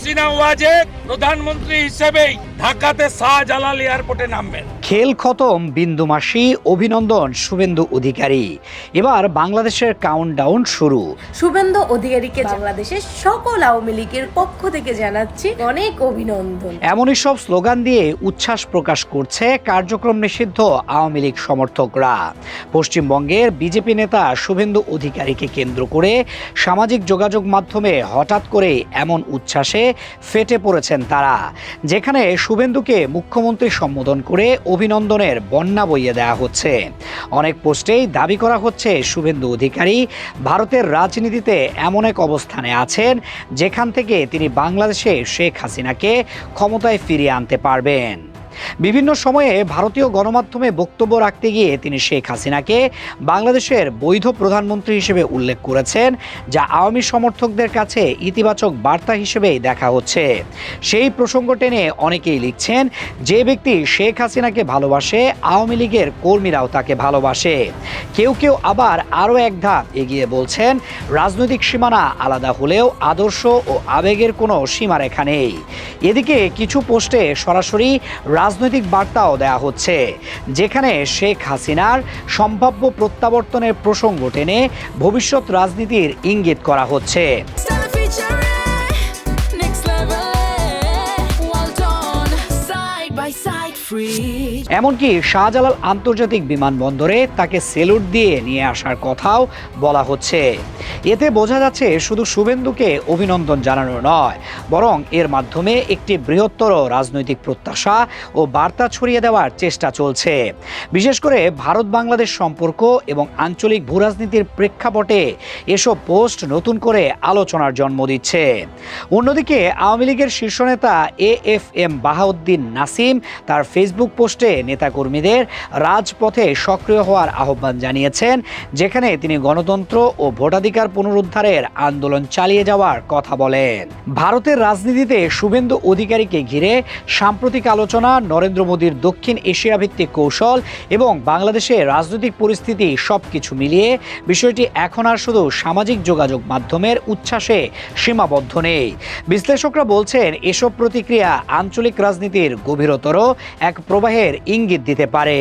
হাসিনা ওয়াজেদ প্রধানমন্ত্রী হিসেবেই ঢাকাতে শাহজালাল এয়ারপোর্টে নামবেন। খেল খতম বিন্দু মাসি, অভিনন্দন শুভেন্দু অধিকারী। এবার বাংলাদেশের কাউন্টডাউন শুরু। শুভেন্দু অধিকারীকে বাংলাদেশের সকল আওয়ামী লীগের পক্ষ থেকে জানাচ্ছি অনেক অভিনন্দন। এমনই সব স্লোগান দিয়ে উচ্ছ্বাস প্রকাশ করছে কার্যক্রম নিষিদ্ধ আওয়ামী লীগ সমর্থকরা। পশ্চিমবঙ্গের বিজেপি নেতা শুভেন্দু অধিকারীকে কেন্দ্র করে সামাজিক যোগাযোগ মাধ্যমে হঠাৎ করে এমন উচ্ছ্বাসে ফেটে পড়েছেন তারা, যেখানে শুভেন্দুকে মুখ্যমন্ত্রী সম্বোধন করে অভিনন্দনের বন্যা বইয়ে দেওয়া হচ্ছে। অনেক পোস্টেই দাবি করা হচ্ছে শুভেন্দু অধিকারী ভারতের রাজনীতিতে এমন এক অবস্থানে আছেন যেখান থেকে তিনি বাংলাদেশে শেখ হাসিনাকে ক্ষমতায় ফিরিয়ে আনতে পারবেন। বিভিন্ন সময়ে ভারতীয় গণমাধ্যমে বক্তব্য রাখতে গিয়ে তিনি শেখ হাসিনাকে বাংলাদেশের বৈধ প্রধানমন্ত্রী হিসেবে উল্লেখ করেছেন, যা আওয়ামী সমর্থকদের কাছে ইতিবাচক বার্তা হিসেবেই দেখা হচ্ছে। সেই প্রসঙ্গ টেনে অনেকেই লিখছেন, যে ব্যক্তি শেখ হাসিনাকে ভালোবাসে আওয়ামী লীগের কর্মীরাও তাকে ভালোবাসে। কেউ কেউ আবার আরও এক ধাপ এগিয়ে বলছেন, রাজনৈতিক সীমানা আলাদা হলেও আদর্শ ও আবেগের কোনো সীমারেখা নেই। এদিকে কিছু পোস্টে সরাসরি রাজনৈতিক বার্তাও দেওয়া হচ্ছে, যেখানে শেখ হাসিনার সম্ভাব্য প্রত্যাবর্তনের প্রসঙ্গ টেনে ভবিষ্যৎ রাজনীতির ইঙ্গিত করা হচ্ছে। এমনকি শাহজালাল আন্তর্জাতিক বিমানবন্দরে তাকে সেলুট দিয়ে নিয়ে আসার কথাও বলা হচ্ছে। এতে বোঝা যাচ্ছে শুধু শুভেন্দুকে অভিনন্দন জানানো নয়, বরং এর মাধ্যমে একটি বৃহত্তর রাজনৈতিক প্রত্যাশা ও বার্তা ছড়িয়ে দেওয়ার চেষ্টা চলছে। বিশেষ করে ভারত বাংলাদেশ সম্পর্ক এবং আঞ্চলিক ভূরাজনীতির প্রেক্ষাপটে এসব পোস্ট নতুন করে আলোচনার জন্ম দিচ্ছে। অন্যদিকে আওয়ামী লীগের শীর্ষ নেতা AFM বাহাউদ্দিন নাসিম তার ফেসবুক পোস্টে নেতাকর্মীদের রাজপথে সক্রিয় হওয়ার আহ্বান জানিয়েছেন, যেখানে তিনি গণতন্ত্র ও ভোটাধিকার পুনরুদ্ধারের আন্দোলন চালিয়ে যাওয়ার কথা বলেন। ভারতের রাজনীতিতে শুভেন্দু অধিকারীকে ঘিরে সাম্প্রতিক আলোচনা, নরেন্দ্র মোদীর দক্ষিণ এশিয়া ভিত্তিক কৌশল এবং বাংলাদেশের রাজনৈতিক পরিস্থিতি সবকিছু মিলিয়ে বিষয়টি এখন আর শুধু সামাজিক যোগাযোগ মাধ্যমের উচ্ছ্বাসে সীমাবদ্ধ নেই। বিশ্লেষকরা বলছেন, এসব প্রতিক্রিয়া আঞ্চলিক রাজনীতির গভীরতর এক প্রবাহের ইঙ্গিত দিতে পারে।